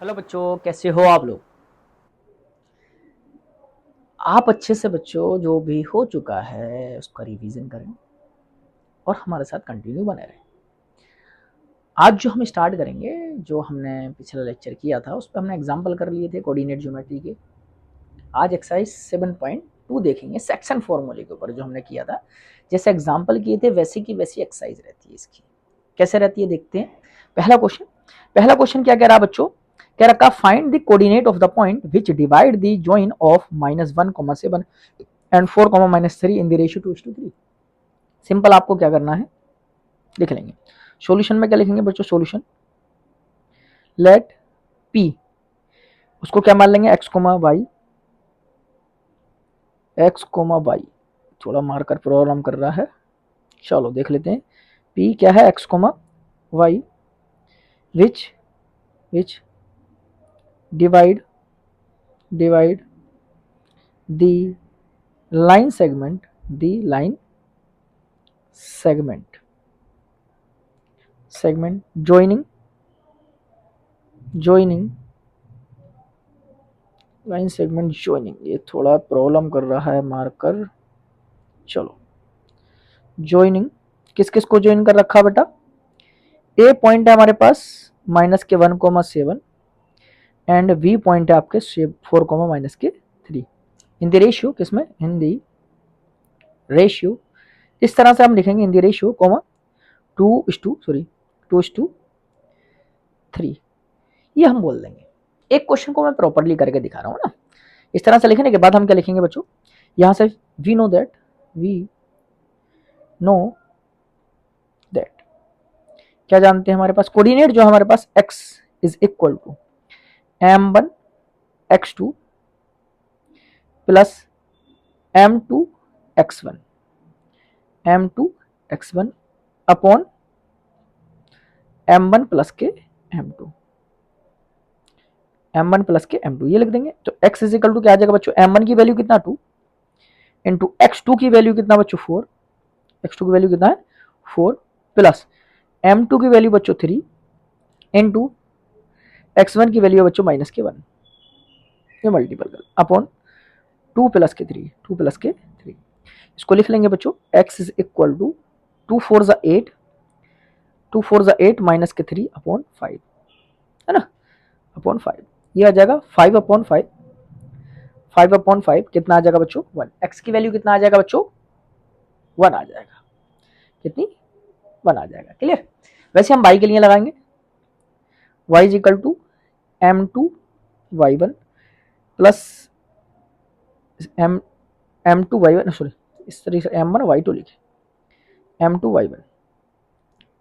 Hello बच्चों, कैसे हो आप लोग। आप अच्छे से बच्चों जो भी हो चुका है उसका रिवीजन करें और हमारे साथ कंटिन्यू बने रहें। आज जो हम स्टार्ट करेंगे, जो हमने पिछला लेक्चर किया था उस पर हमने एग्जांपल कर लिए थे कोऑर्डिनेट ज्योमेट्री के। आज एक्सरसाइज 7.2 देखेंगे सेक्शन फॉर्मूले के ऊपर जो हमने किया था। जैसे एग्जांपल किए थे वैसी की वैसी एक्सरसाइज रहती है इसकी। कैसे रहती है देखते हैं। पहला क्वेश्चन क्या कह रहा बच्चों, कह रखा find the coordinate of the point which divide the join of -1,7 and 4,-3 in the ratio 2:3। Simple आपको क्या करना है, लिख लेंगे। सॉल्यूशन में क्या लिखेंगे बच्चों, सॉल्यूशन लेट पी, उसको क्या मान लेंगे x, y, थोड़ा मार्कर प्रॉब्लम कर रहा है, चलो देख लेते हैं। p क्या है, x, y which divide the line segment joining line segment joining. ये थोड़ा प्रॉब्लम कर रहा है मार्कर। चलो ज्वाइनिंग, किस किस को ज्वाइन कर रखा बेटा, ए पॉइंट है हमारे पास -1,7 एंड बी पॉइंट है आपके 4, -3 इन द रेशियो, किसमें, इन द रेशियो। इस तरह से हम लिखेंगे इन द रेशियो 2:3, ये हम बोल देंगे। एक क्वेश्चन को मैं प्रॉपरली करके दिखा रहा हूँ ना। इस तरह से लिखने के बाद हम क्या लिखेंगे बच्चों, यहां से वी नो दैट क्या जानते हैं हमारे पास, कोऑर्डिनेट जो हमारे पास x is equal to m1 x2 plus m2 x1 upon m1 plus के m2 ये लिख देंगे। तो x इज इक्वल टू क्या आ जाएगा बच्चों, m1 की वैल्यू कितना 2 इंटू x2 की वैल्यू कितना बच्चों 4, x2 की वैल्यू कितना है 4 प्लस m2 की वैल्यू बच्चों 3 इंटू x1 की वैल्यू है बच्चों -1, ये मल्टीपल कर अपॉन 2 + 3 इसको लिख लेंगे बच्चों। x is equal to 2 4 = 8 -3 upon 5, है ना, अपॉन 5। ये आ जाएगा 5/5 कितना आ जाएगा बच्चों 1। x की वैल्यू कितना आ जाएगा बच्चों 1 आ जाएगा, कितनी 1 आ जाएगा। क्लियर। वैसे हम y के लिए लगाएंगे, y is equal to m2y1 plus m2y1, sorry इस तरीके से m1y2 लिखे,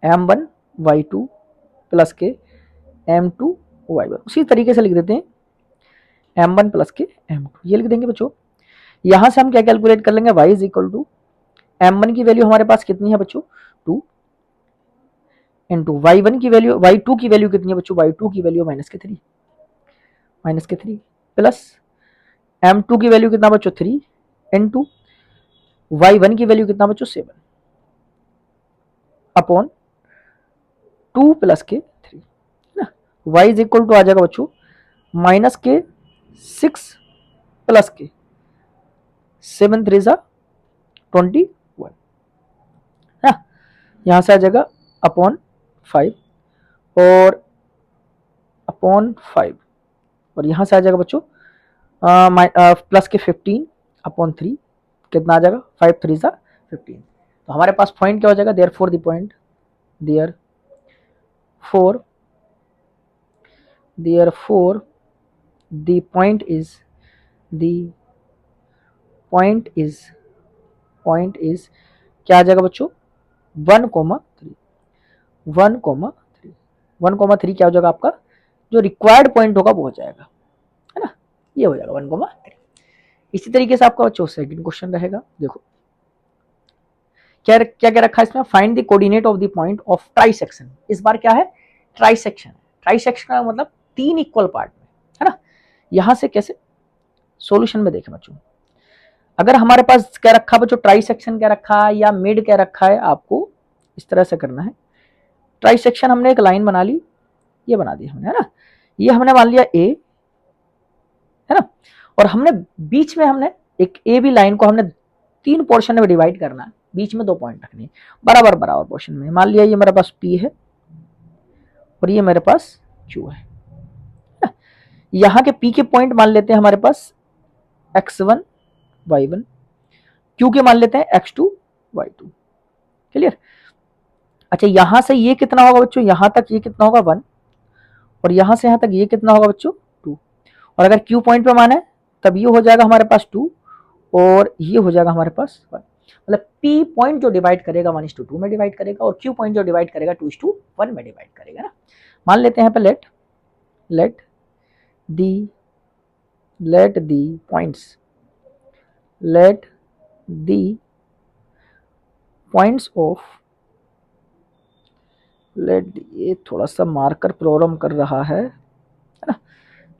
m1y2 प्लस के m2y1, उसी तरीके से लिख देते हैं m1 प्लस के m2, ये लिख देंगे बच्चों। यहां से हम क्या कैलकुलेट कर लेंगे, y is equal to m1 की वैल्यू हमारे पास कितनी है बच्चों 2 इंटू y1 की वैल्यू, y2 की वैल्यू कितनी है बच्चों, y2 की वैल्यू -3 प्लस m2 की वैल्यू कितना बच्चों 3 इंटू y1 की वैल्यू कितना बच्चों 7 अपॉन 2 + के 3 ना। y इज इक्वल टू आ जाएगा बच्चों -6 प्लस के 7 3 = 21 ना। यहां से आ जाएगा अपॉन 5 और अपॉन 5 और यहां से आ जाएगा बच्चों प्लस के 15 अपॉन 3, कितना आ जाएगा 5 3 = 15। तो हमारे पास पॉइंट क्या हो जाएगा, therefore the point, therefore the point is क्या आ जाएगा बच्चों 1,3 1,3 क्या हो जाएगा आपका, जो रिक्वायर्ड पॉइंट होगा वो हो जाएगा, है ना, ये हो जाएगा 1,3। इसी तरीके से आपका बच्चों सेकंड क्वेश्चन रहेगा। देखो क्या क्या क्या रखा है इसमें, find the coordinate of the point of trisection. इस बार क्या है, ट्राइसेक्शन का मतलब 3 इक्वल पार्ट में, है ना। यहां से कैसे सॉल्यूशन में देखें बच्चों, अगर हमारे पास क्या रखा बच्चों, ट्राइसेक्शन क्या रखा है या मिड क्या रखा है, आपको इस तरह से करना है। ट्राइसेक्शन हमने एक लाइन बना ली, ये बना दी हमने, है ना। ये हमने मान लिया ए, है ना, और हमने बीच में हमने एक ए बी लाइन को हमने 3 पोर्शन में डिवाइड करना है, बीच में 2 पॉइंट रखने बराबर बराबर पोर्शन में। मान लिया ये मेरे पास पी है और ये मेरे पास क्यू है। यहाँ के पी के पॉइंट मान लेते हैं हमारे पास x1 y1, क्यू के मान लेते हैं x2 y2। क्लियर। अच्छा, यहां से ये कितना होगा बच्चों, यहां तक ये कितना होगा 1, और यहां से यहां तक ये कितना होगा बच्चों 2, और अगर क्यू पॉइंट पे माने तब ये हो जाएगा हमारे पास 2 और ये हो जाएगा हमारे पास 1। मतलब पी पॉइंट जो डिवाइड करेगा 1:2 में डिवाइड करेगा, और क्यू पॉइंट जो डिवाइड करेगा 2:1 में डिवाइड करेगा ना। मान लेते हैं यहाँ पे let the points of ये थोड़ा सा मार्कर प्रॉब्लम कर रहा है ना।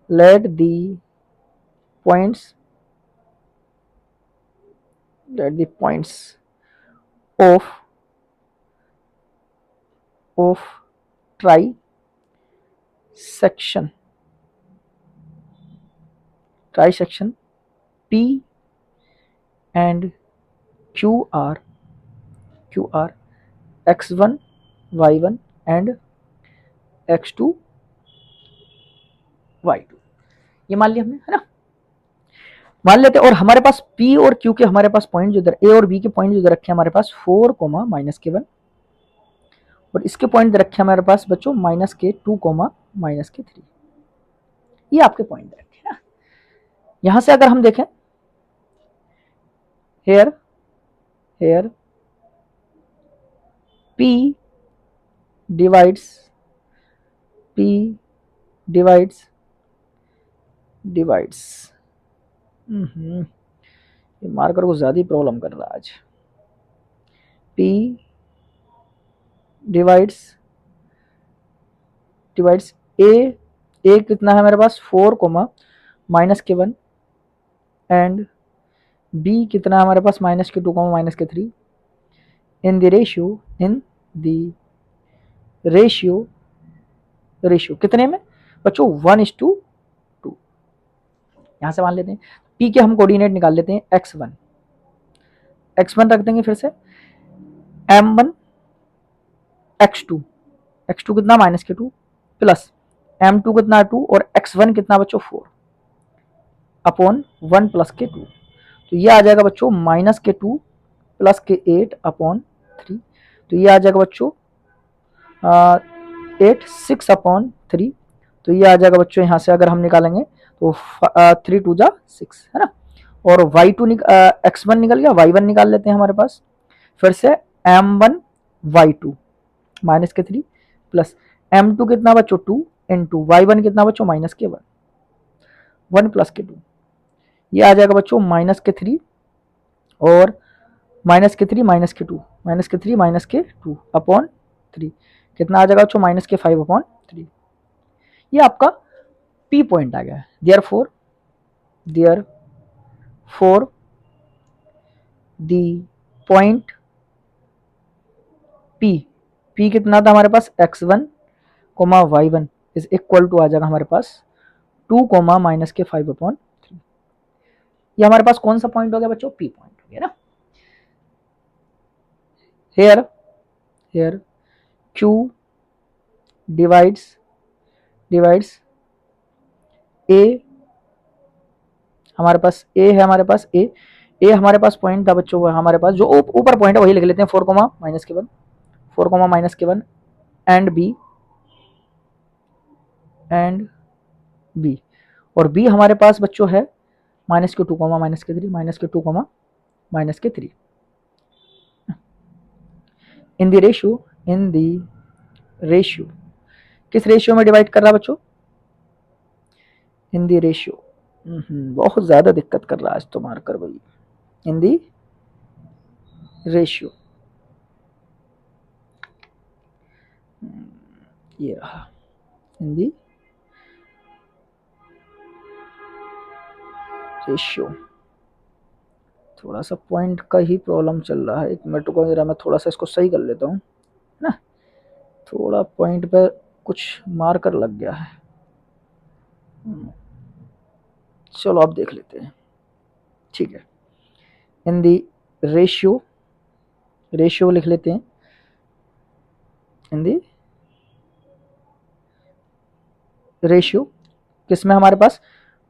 let the points of trisection P and Q are x1 y1 and x2 y2। ये मान लिया हमने, है ना। मान लेते और हमारे पास P और Q के हमारे पास पॉइंट जो इधर A और B के पॉइंट जो इधर रखे हमारे पास 4, -k1, और इसके पॉइंट रखे हमारे पास बच्चों -k2, -k3। ये आपके पॉइंट रखे ना। यहां से अगर हम देखें हेयर P divides ये मार्कर को ज्यादा ही प्रॉब्लम कर रहा है आज। P divides A कितना है मेरे पास 4, -k1 एंड B कितना है हमारे पास -k2, -k3 in the ratio कितने में बच्चों 1:2। यहां से मान लेते हैं P के हम कोऑर्डिनेट निकाल लेते हैं x1 रख देंगे, फिर से m1 x2 कितना -k2 प्लस m2 कितना 2 और x1 कितना बच्चों 4 अपॉन 1 + k2। तो ये आ जाएगा बच्चों -k2 + k8 अपॉन 3। तो ये आ जाएगा बच्चों 8 6/3। तो ये आ जाएगा बच्चों, यहाँ से अगर हम निकालेंगे तो 3 2 जा 6, है ना। और x1 निकल गया, y1 निकाल लेते हैं हमारे पास, फिर से m1 y2 -k3 plus m2 कितना बच्चों 2 इंटू y1 कितना बच्चों -k1 1 + k2। ये आ जाएगा बच्चों -k3 और -k3 -k2 अपॉन 3 कितना आ जाएगा बच्चों -k5/3। ये आपका P पॉइंट आ गया। देयरफॉर द पॉइंट P कितना था हमारे पास x1, y1 is equal to आ जाएगा हमारे पास 2, -k5/3। ये हमारे पास कौन सा पॉइंट हो गया बच्चों, P पॉइंट हो गया ना। हेयर Q डिवाइड्स A, हमारे पास A है, हमारे पास A हमारे पास पॉइंट था बच्चों, वो हमारे पास जो ऊपर पॉइंट है वही लिख लेते हैं 4, -k1 एंड B और B हमारे पास बच्चों है -k2, -k3 -k2, in the ratio किस रेशियो में डिवाइड कर रहा है बच्चों, इन द रेशियो। बहुत ज्यादा दिक्कत कर रहा है आज तो मार्कर भाई। इन द रेशियो, ये रहा इन द रेशियो। थोड़ा सा पॉइंट का ही प्रॉब्लम चल रहा है, 1 मिनट को जरा मैं थोड़ा सा इसको सही कर लेता हूँ ना। थोड़ा पॉइंट पे कुछ मार्कर लग गया है। चलो आप देख लेते हैं, ठीक है। इन दी रेशियो, रेशियो लिख लेते हैं, इन दी रेशियो किस में हमारे पास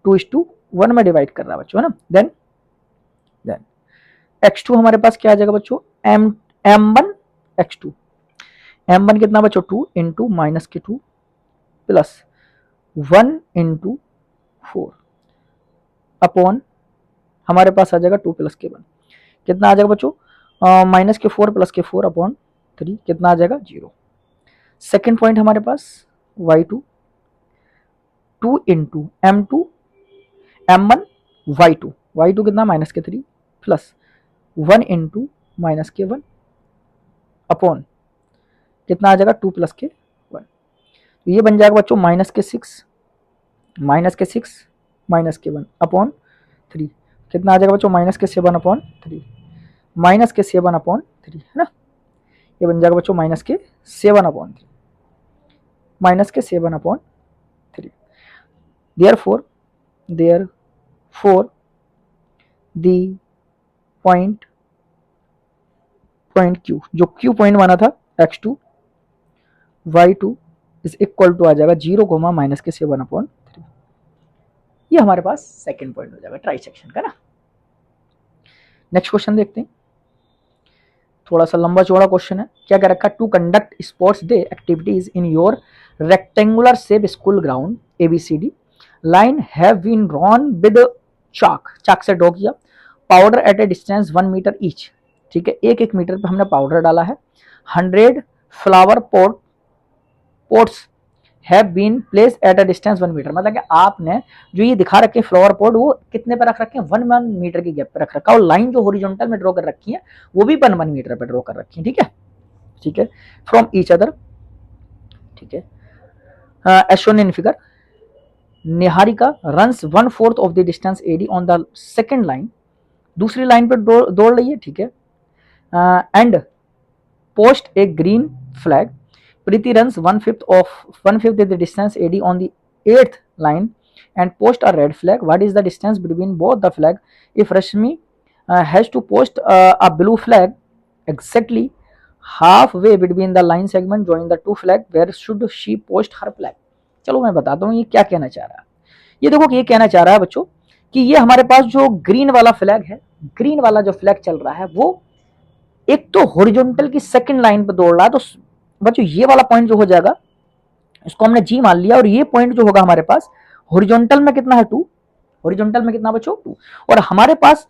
2:1 में डिवाइड कर रहा है बच्चों, है ना। देन x2 हमारे पास क्या आ जाएगा बच्चों, m1 x2, m1 कितना बच्चों 2 इंटू माइनस के 2 प्लस 1 इंटू 4 अपॉन हमारे पास आ जाएगा 2 प्लस के 1, कितना आ जाएगा बच्चों माइनस के 4 प्लस के 4 अपॉन 3, कितना आ जाएगा 0। सेकेंड पॉइंट हमारे पास y2 2 into m2 m1 y2 कितना minus k 3 plus 1 into minus के 1 अपॉन कितना आ जाएगा 2 प्लस के 1, तो ये बन जाएगा बच्चों माइनस के 6 माइनस के 1 अपॉन 3, कितना आ जाएगा बच्चों माइनस के 7 अपॉन 3, माइनस के 7 अपॉन 3, है ना। ये बन जाएगा बच्चों माइनस के 7 अपॉन 3, माइनस के 7 upon 3। Therefore the point Q, जो Q पॉइंट बना था x2 y2 is equal to आ जाएगा 0 माइनस के 7 अपॉन 3। ये हमारे पास सेकंड पॉइंट हो जाएगा ट्राई सेक्शन का ना। नेक्स्ट क्वेश्चन देखते हैं, थोड़ा सा लंबा चौड़ा क्वेश्चन है। क्या कह रखा है, to conduct sports day activities in your rectangular shape school ground ABCD line have been drawn with chalk से ड्रॉ किया, powder at a distance 1 metre each, ठीक है, 1 मीटर पे हमने पाउडर डाला है। 100 flower pots have been place at a distance 1 metre, मतलब कि आपने जो ये दिखा रखे फ्लावर पॉट वो कितने पे रख रखे हैं 1 मीटर की गैप पे रख रखा है, और लाइन जो हॉरिजॉन्टल में ड्रॉ कर रखी है वो भी 1 मीटर पे ड्रॉ कर रखी है, ठीक है, फ्रॉम ईच अदर, ठीक है। As shown in figure, Niharika runs 1/4 of the distance AD on the second line, दूसरी लाइन पे दौड़ रही है, ठीक है, and post a green flag. Preeti runs 1/5 is the distance AD on the 8th line and post a red flag. What is the distance between both the flag? If Rashmi has to post a blue flag exactly halfway between the line segment join the two flag, where should she post her flag? चलो मैं बताता हूँ ये क्या कहना चाह रहा है। ये देखो कि ये कहना चाह रहा है बच्चों कि ये हमारे पास जो ग्रीन वाला फ्लैग है, ग्रीन वाला जो फ्लैग चल रहा है वो एक तो हॉरिजॉन्टल की सेकंड लाइन पे दौड़ रहा है, तो बच्चों ये वाला पॉइंट जो हो जाएगा इसको हमने G मान लिया, और ये पॉइंट जो होगा हमारे पास हॉरिजॉन्टल में कितना है 2, हॉरिजॉन्टल में कितना बच्चों 2, और हमारे पास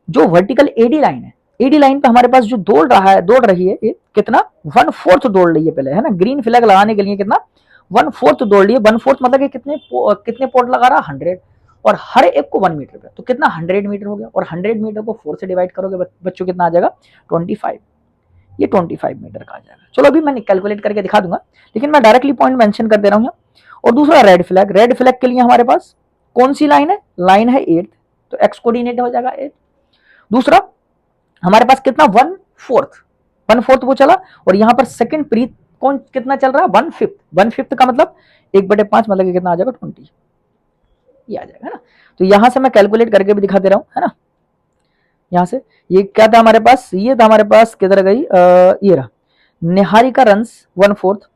जो वर्टिकल AD लाइन है, AD लाइन पे हमारे पास जो दौड़ रही है ये कितना 1/4 दौड़ रही है पहले, है ना, ग्रीन फ्लैग लगाने के लिए कितना 1/4 दौड़ रही है। 1/4 मतलब कि कितने पोर्ट लगा रहा 100, और हर एक को 1 मीटर पे, तो कितना 100 मीटर हो गया, और 100 मीटर को 4 से डिवाइड करोगे बच्चों कितना आ जाएगा 25, ये 25 मीटर का आ जाएगा। चलो अभी मैं कैलकुलेट करके दिखा दूंगा, लेकिन मैं डायरेक्टली पॉइंट मेंशन कर दे रहा हूँ। और दूसरा रेड फ्लैग के लिए हमारे पास कौन सी लाइन है, लाइन है 8, तो एक्स कोऑर्डिनेट हो जाएगा 8। दूसरा हमारे पास कितना 1/4 वो चला, और यहाँ पर सेकंड प्रीत कौन कितना चल रहा है 1/5 का मतलब 1/5 मतलब कितना आ जाएगा 20, ये आ जाएगा, है ना। तो यहां से मैं कैलकुलेट करके भी दिखा दे रहा हूं, है ना। यहां से ये क्या था हमारे पास, ये था हमारे पास किधर गई, ये रहा, Niharika runs 1/4,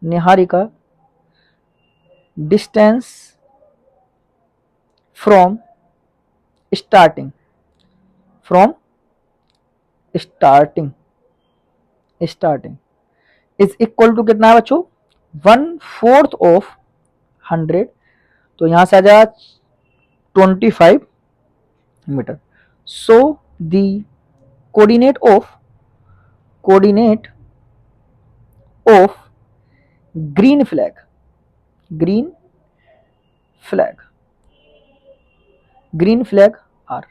Niharika distance from starting is equal to कितना है बच्चों 1/4 ऑफ 100, तो यहां से आ जाएगा 25 metre. So the coordinate of green flag are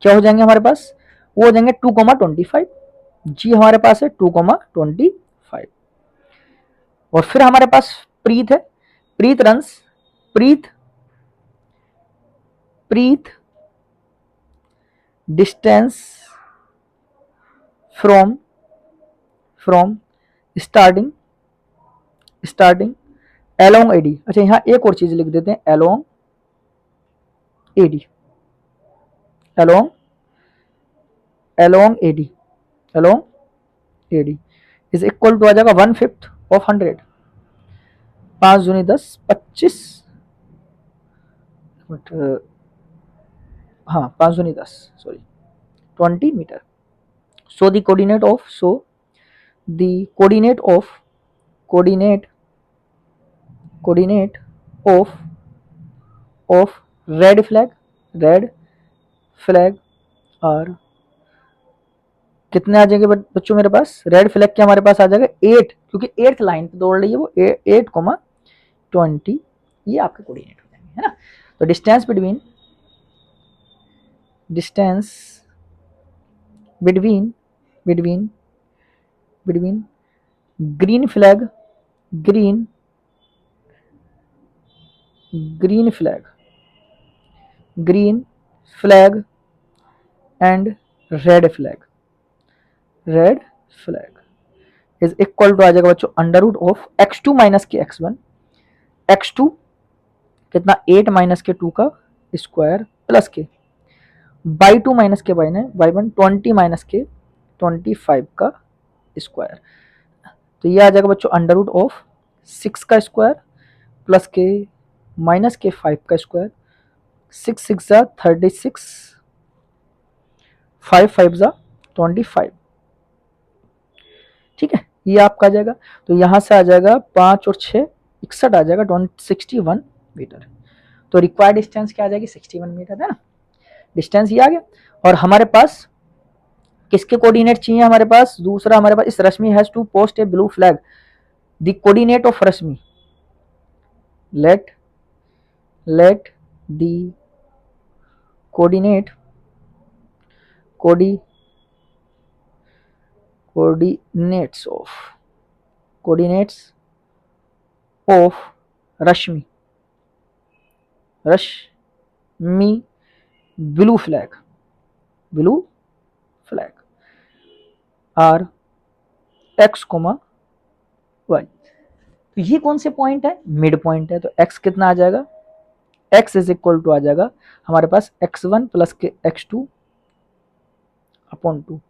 क्या हो जाएंगे हमारे पास, वो हो जाएंगे 2,25, जी हमारे पास है 2,25, और फिर हमारे पास प्रीत है, Preet distance from starting starting along AD. अच्छा यहाँ एक और चीज लिख देते हैं, along AD, along along AD, along AD is equal to आ जाएगा 1/5 ऑफ 100, 5 दूनी 10, 25, हाँ 5 दूनी 10, sorry 20 metre. So the coordinate of, so the coordinate of red flag और कितने आ जाएंगे बच्चों मेरे पास, रेड फ्लैग के हमारे पास आ जाएगा 8, क्योंकि 8th लाइन पे दौड़ रही है वो, 8,20, ये आपके कोऑर्डिनेट हो जाएंगे, है ना। तो distance between green flag and red flag is equal to आ जाएगा बच्चों under root of x2 minus के x1, x2 कितना 8 माइनस के 2 का स्क्वायर प्लस के बाई 2 माइनस के बाई 1 20 माइनस के 25 का स्क्वायर। तो ये आ जाएगा बच्चों अंडर रूट ऑफ 6 का स्क्वायर प्लस के माइनस के 5 का स्क्वायर, 6 6 जा 36, 5 5 जा 25, ठीक है, ये आपका आ जाएगा। तो यहां से आ जाएगा 5 और 6 61 आ जाएगा, 61 मीटर। तो रिक्वायर्ड डिस्टेंस क्या आ जाएगी, 61 मीटर, है ना। डिस्टेंस ये आ गया। और हमारे पास किसके कोऑर्डिनेट चाहिए, हमारे पास दूसरा, हमारे पास इस Rashmi has to post a blue flag, the coordinate of Rashmi, let the coordinates of Rashmi blue flag are x, y। तो ये कौन से पॉइंट है, मिड पॉइंट है। तो x कितना आ जाएगा, x इज इक्वल टू आ जाएगा हमारे पास x1 प्लस के x2 अपॉन 2,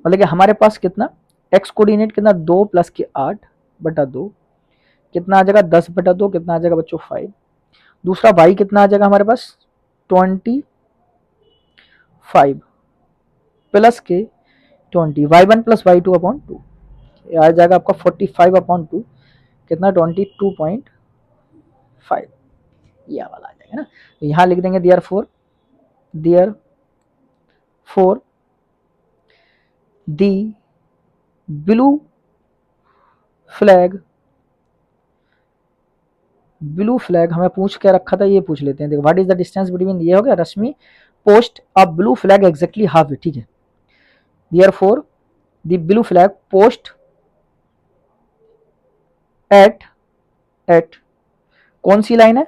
मतलब कि हमारे पास कितना x कोऑर्डिनेट कितना 2 प्लस के 8/2, कितना आ जाएगा 10/2, कितना आ जाएगा बच्चों 5। दूसरा y कितना आ जाएगा हमारे पास 25 प्लस के 20, y1 प्लस y2 अपॉन 2, आ जाएगा आपका 45/2, कितना 22.5, ये वाला आ जाएगा ना। तो यहां लिख देंगे therefore the blue flag हमें पूछ के रखा था, ये पूछ लेते हैं। देखो what is the distance between, ये हो गया Rashmi post a blue flag exactly half, ठीक है। Therefore the blue flag post at कौन सी लाइन है,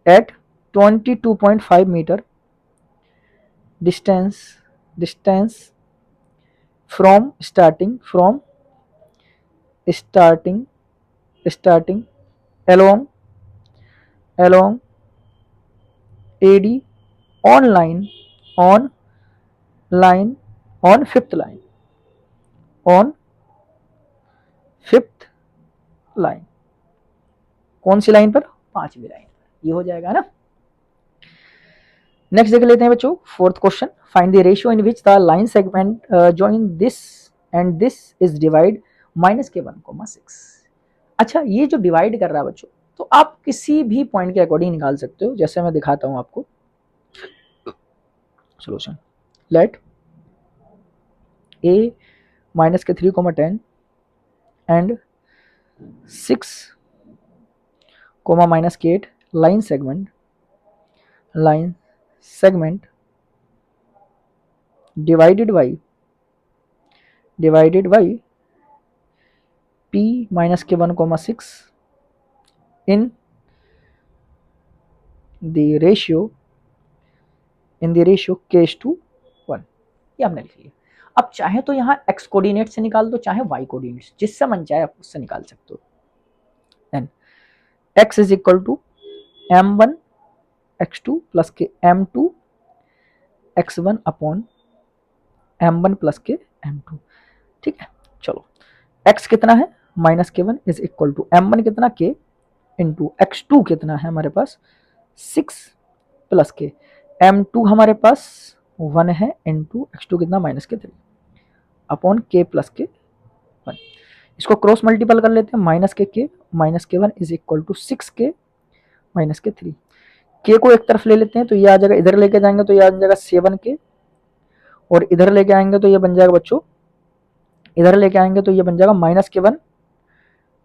at 22.5 metre distance from starting along AD on fifth line, कौन सी लाइन पर, 5वीं लाइन पर, ये हो जाएगा ना। नेक्स्ट देख लेते हैं बच्चों, 4th question, find the ratio in which the line segment join this and this is divide -k1,6। अच्छा ये जो डिवाइड कर रहा है बच्चों, तो आप किसी भी पॉइंट के अकॉर्डिंग निकाल सकते हो, जैसे मैं दिखाता हूं आपको solution. Let a -3,10 and 6, -8 line segment divided by p -k1,6 in the ratio k:1, ये हमने लिख लिया। अब चाहे तो यहाँ x कोऑर्डिनेट से निकाल दो, चाहे y कोऑर्डिनेट, जिससे मन चाहे आप उससे निकाल सकते हो। Then x is equal to m1 x2 plus के m2 x1 upon m1 plus के m2। ठीक है, चलो x कितना है minus k one is equal to m1 कितना k इंटू x2 कितना है हमारे पास 6 प्लस के m2 हमारे पास 1 है इंटू x2 कितना minus k 3 upon k plus के 1। इसको क्रॉस मल्टीपल कर लेते हैं, minus k one is equal to 6k minus k 3। k को एक तरफ ले लेते हैं तो ये आ जाएगा, इधर लेके जाएंगे तो ये आ जाएगा 7k, और इधर लेके आएंगे तो ये बन जाएगा बच्चों, इधर लेके आएंगे तो ये बन जाएगा माइनस के 1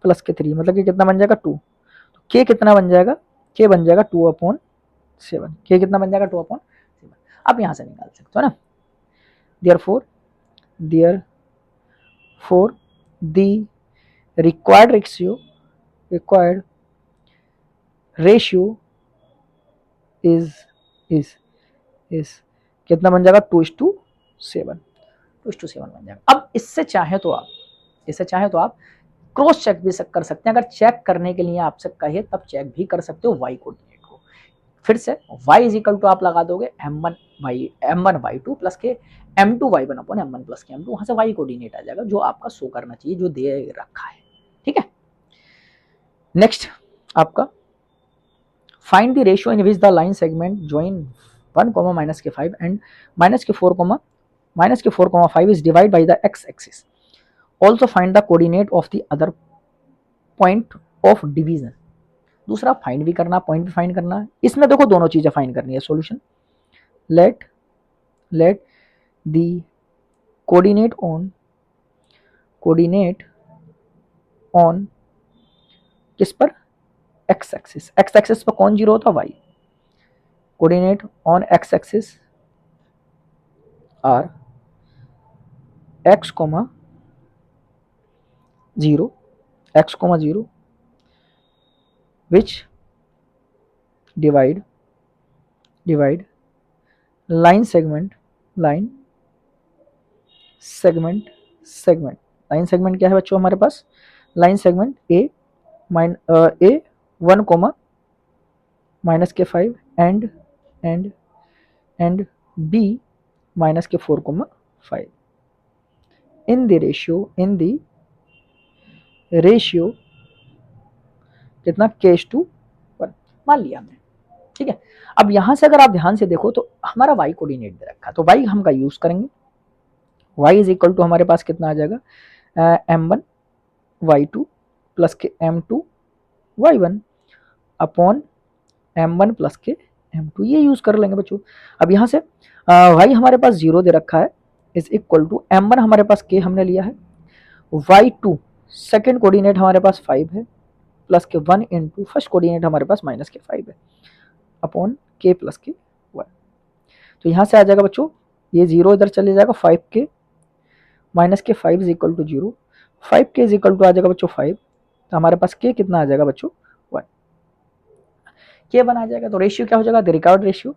प्लस के 3, मतलब कि कितना बन जाएगा 2। तो k कितना बन जाएगा, k बन जाएगा 2/7। k कितना बन जाएगा 2/7। आप यहां से निकाल सकते हो ना। therefore the required ratio is कितना बन जाएगा 2:7 बन जाएगा। अब इससे चाहे तो आप क्रॉस चेक भी कर सकते हैं। अगर चेक करने के लिए आपसे कहे तब चेक भी कर सकते हो y कोऑर्डिनेट को। फिर से y इज इक्वल टू आप लगा दोगे m1y2 प्लस के m2y1 अपॉन m1 प्लस के m2, वहां से y कोऑर्डिनेट आ जाएगा जो आपका शो करना चाहिए, जो दे रखा है। ठीक है, नेक्स्ट आपका find the ratio in which the line segment join 1, minus के 5 एंड माइनस के 4,5 is divided by the x-axis. Also find the coordinate of the other point of division. दूसरा फाइंड भी करना, पॉइंट भी फाइंड करना। इसमें देखो दोनों चीजें फाइंड करनी है। Solution let the coordinate on किस पर, एक्स एक्सिस। एक्स एक्सिस पर कौन जीरो होता है, y. Coordinate on x axis are x, 0 which divide line segment क्या है बच्चों हमारे पास, लाइन सेगमेंट a 1, माइनस के 5 एंड b माइनस के 4,5 इन द रेशियो कितना k:1 मान लिया हमने। ठीक है, अब यहां से अगर आप ध्यान से देखो तो हमारा y कोऑर्डिनेट दे रखा है, तो y हम का यूज करेंगे। y इज इक्वल टू हमारे पास कितना आ जाएगा, m1y2 प्लस के m2y1 अपॉन m1 प्लस के m2, ये यूज कर लेंगे बच्चों। अब यहां से y हमारे पास 0 दे रखा है इज इक्वल टू m1 हमारे पास k हमने लिया है, y2 सेकेंड कोऑर्डिनेट हमारे पास 5 है प्लस के 1 इंटू फर्स्ट कोऑर्डिनेट हमारे पास माइनस के 5 है अपॉन k प्लस के 1। तो यहां से आ जाएगा बच्चों, ये 0 इधर चले जाएगा, 5k माइनस के 5 is equal to 0, 5k is equal to आ जाएगा बच्चों 5। तो हमारे पास k कितना आ जाएगा बच्चों 1, k 1 आ जाएगा। तो रेशियो क्या हो जाएगा, द रिक्वायर्ड रेशियो,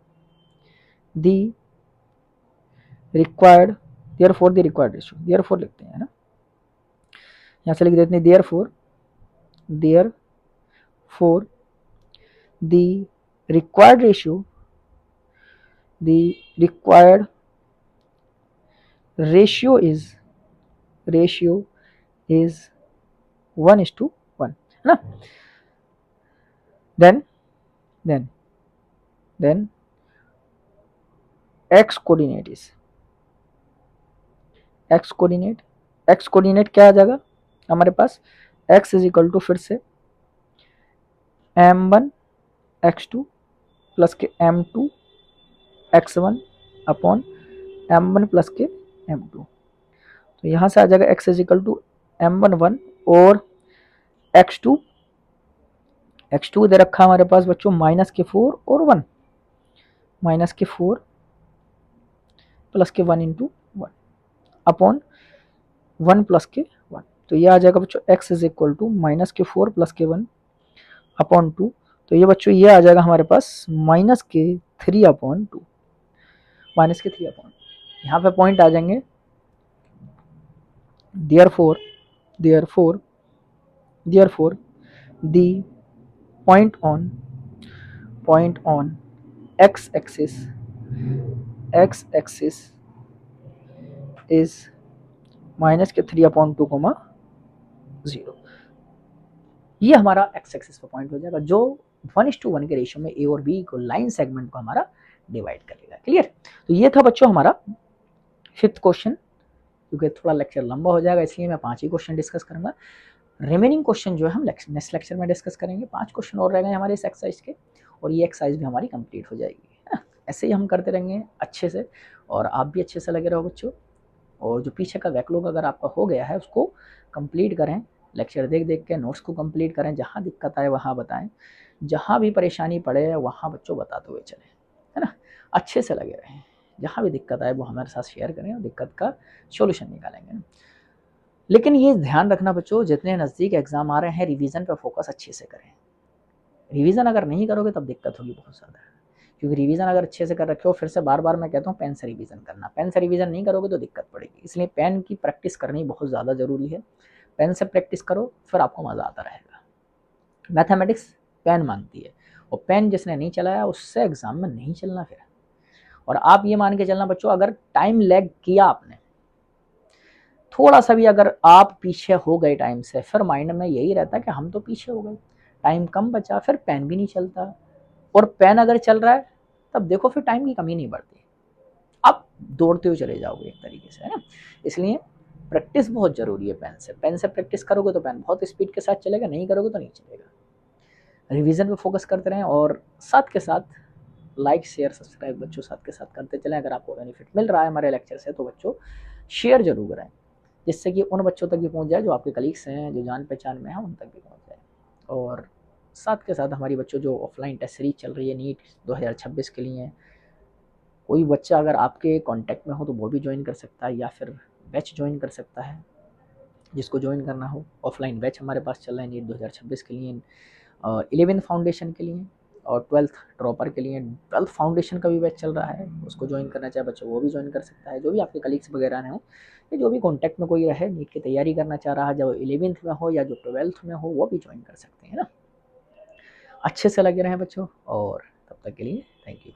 देयरफॉर लिखते हैं ना, यहां से लिख देते हैं therefore the required ratio is 1:1 है ना। देन x कोऑर्डिनेट क्या आ जाएगा हमारे पास, x इज इक्वल टू फिर से m1 x2 प्लस के m2 x1 upon m1 plus के m2। तो यहां से आ जाएगा x is equal to m1 1 और x2 दे रखा हमारे पास बच्चों माइनस के 4 और 1, माइनस के 4 प्लस के 1 इंटू 1 अपॉन 1 प्लस के 1। तो ये आ जाएगा बच्चों x is equal to minus k 4 plus के 1 अपॉन 2। तो ये बच्चों ये आ जाएगा हमारे पास माइनस के 3/2, माइनस के 3/, यहाँ पे पॉइंट आ जाएंगे। Therefore the point on x axis is minus के 3/2, 0। ये हमारा एक्स एक्सिस पर पॉइंट हो जाएगा जो 1:1 के रेशियो में ए और बी को लाइन सेगमेंट को हमारा डिवाइड करेगा। क्लियर? तो ये था बच्चों हमारा 5th क्वेश्चन। क्योंकि थोड़ा लेक्चर लंबा हो जाएगा इसलिए मैं 5 ही क्वेश्चन डिस्कस करूंगा। रिमेनिंग क्वेश्चन जो है हम नेक्स्ट लेक्चर में डिस्कस करेंगे। 5 क्वेश्चन और रह गए हमारे इस एक्सरसाइज के और ये एक्सरसाइज भी हमारी कंप्लीट हो जाएगी, है ना। ऐसे ही हम करते रहेंगे अच्छे से और आप भी अच्छे से लगे रहो बच्चों। और जो पीछे का बैकलॉग अगर आपका हो गया है उसको कंप्लीट करें, लेक्चर देख देख के नोट्स को कंप्लीट करें, जहाँ दिक्कत आए वहाँ बताएं, जहाँ भी परेशानी पड़े वहाँ बच्चों बताते हुए चलें, है ना। अच्छे से लगे रहें, जहाँ भी दिक्कत आए वो हमारे साथ शेयर करें और दिक्कत का सोल्यूशन निकालेंगे। लेकिन ये ध्यान रखना बच्चों, जितने नज़दीक एग्जाम आ रहे हैं रिवीजन पर फोकस अच्छे से करें। रिवीजन अगर नहीं करोगे तब दिक्कत होगी बहुत ज़्यादा, क्योंकि रिवीजन अगर अच्छे से कर रखे हो, फिर से बार बार मैं कहता हूँ पेन से रिवीजन करना। पेन से रिवीजन नहीं करोगे तो दिक्कत पड़ेगी, इसलिए पेन की प्रैक्टिस करनी बहुत ज़्यादा ज़रूरी है। पेन से प्रैक्टिस करो फिर आपको मज़ा आता रहेगा। मैथमेटिक्स पेन मांगती है और पेन जिसने नहीं चलाया उससे एग्जाम में नहीं चलना फिर। और आप ये मान के चलना बच्चों, अगर टाइम लैग किया आपने थोड़ा सा भी, अगर आप पीछे हो गए टाइम से, फिर माइंड में यही रहता है कि हम तो पीछे हो गए, टाइम कम बचा, फिर पेन भी नहीं चलता। और पेन अगर चल रहा है तब देखो फिर टाइम की कमी नहीं बढ़ती, आप दौड़ते हुए चले जाओगे एक तरीके से, है ना। इसलिए प्रैक्टिस बहुत जरूरी है। पेन से प्रैक्टिस करोगे तो पेन बहुत स्पीड के साथ चलेगा, नहीं करोगे तो नहीं चलेगा। रिवीजन पे फोकस करते रहें और साथ के साथ लाइक शेयर सब्सक्राइब बच्चों साथ के साथ करते चलें। अगर आपको बेनिफिट मिल रहा है हमारे लेक्चर से तो बच्चों शेयर जरूर करें, जिससे कि उन बच्चों तक भी पहुंच जाए जो आपके कलीग्स हैं, जो जान पहचान में हैं, उन तक भी पहुंच जाए। और साथ के साथ हमारी बच्चों जो ऑफलाइन टेस्ट सीरीज चल रही है नीट 2026 के लिए, कोई बच्चा अगर आपके कांटेक्ट में हो तो वो भी ज्वाइन कर सकता है या फिर बैच ज्वाइन कर सकता है। जिसको ज्वाइन करना हो, ऑफलाइन बैच हमारे पास चल रहा है नीट 2026 के लिए, 11th फाउंडेशन के लिए और 12th ड्रॉपर के लिए 12th फाउंडेशन का भी बैच चल रहा है। उसको ज्वाइन करना चाहे बच्चा वो भी ज्वाइन कर सकता है। जो भी आपके कलीग्स वगैरह हैं या जो भी कॉन्टैक्ट में कोई रहे, नीट की तैयारी करना चाह रहा है, जो 11th में हो या जो 12th में हो, वो भी ज्वाइन कर सकते हैं ना। अच्छे से लगे रहें बच्चों और तब तक के लिए थैंक यू।